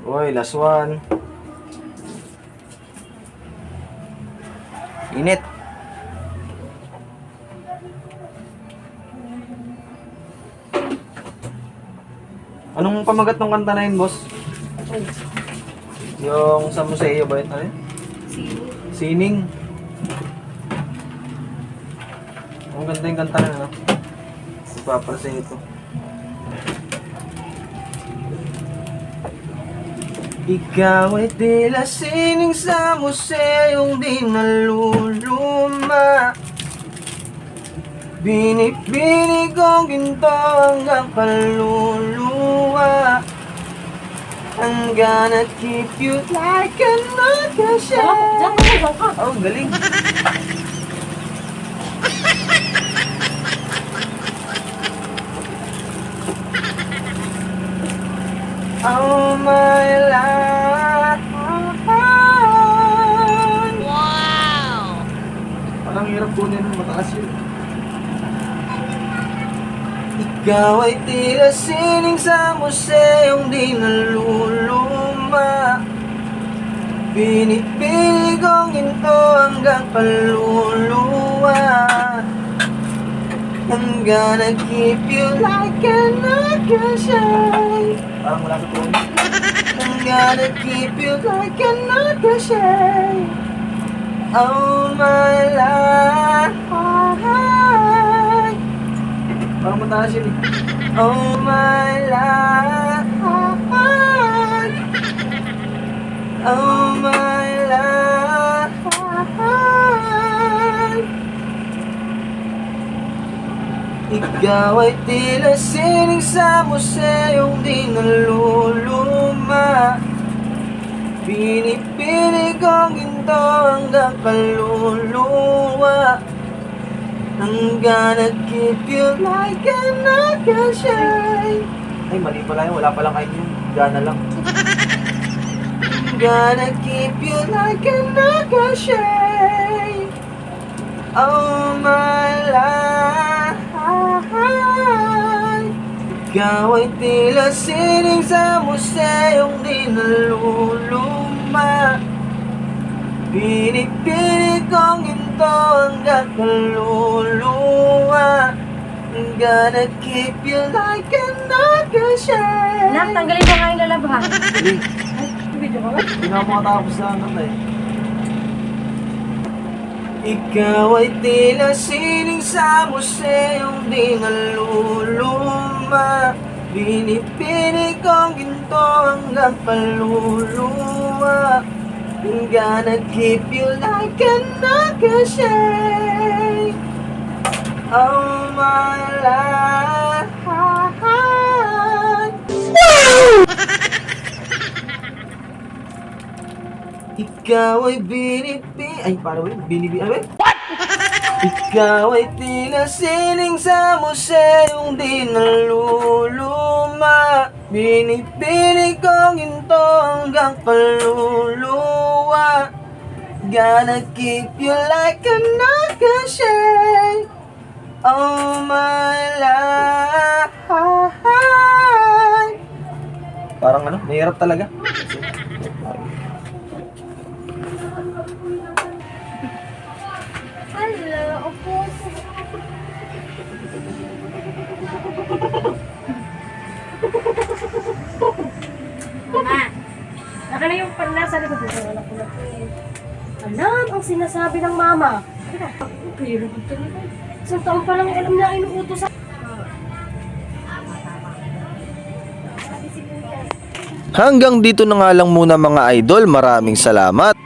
Uy, last one. Init. Anong pamagat ng kanta na yun, boss? Yung sa museo ba yun? Ano yun? Sining. Ang ganda yung kanta na yun, no? Ipaparasay ito. Ikaw ay tila sining sa museong di naluluma. Binig-binig kong ginto hanggang kaluluwa. I'm gonna keep you like a nugget. Oh, galing. Oh my life. Wow! Parang hirap kunin ng mataas yun. Ikaw ay tila sining sa museong di naluluma. Binit-binig kong ginto hanggang kaluluwa. I'm gonna keep you like an ocean. Parang wala sa tuloy. I'm gonna keep you like an ocean. Oh my life. Parang mataas yun eh. Oh my life. Oh my life. Ikaw ay tila sining sa museong di naluluma. Pinipili kong ginto hanggang kaluluwa. I'm gonna keep you like an ocean. Ay, mali pala yun. Wala palang kain yun. Gana lang. I'm gonna keep you like an ocean. Oh my life. Ikaw ay tila sining sa museong di naluluma. Pinipilit kong ginto hanggang kaluluwa. I'm gonna keep you like an ocean. Nak, tanggalin mo nga yung lalabahan. Hindi. Video ko ba? Hindi na ako makatapos na ang eh. Ikaw ay tila sining sa museong di naluluma. Binipinig kong ginto hanggang paluluwa. I'm gonna keep you like an ocean. Oh my life. Ikaw ay ay parang ano ba? What? Ikaw ay tila sining sa museong di naluluma. Binipinig kong ginto hanggang kaluluwa. Gonna keep you like an ocean. Oh my life. Parang ano, mahirap talaga. Hello, of course. Mama, naka na yung panlasa na dito. Wala ko na alam ang sinasabi ng mama. Pero ito na. Isang taon pa lang alam niya inuutos sa... Hanggang dito na nga lang muna mga idol. Maraming salamat.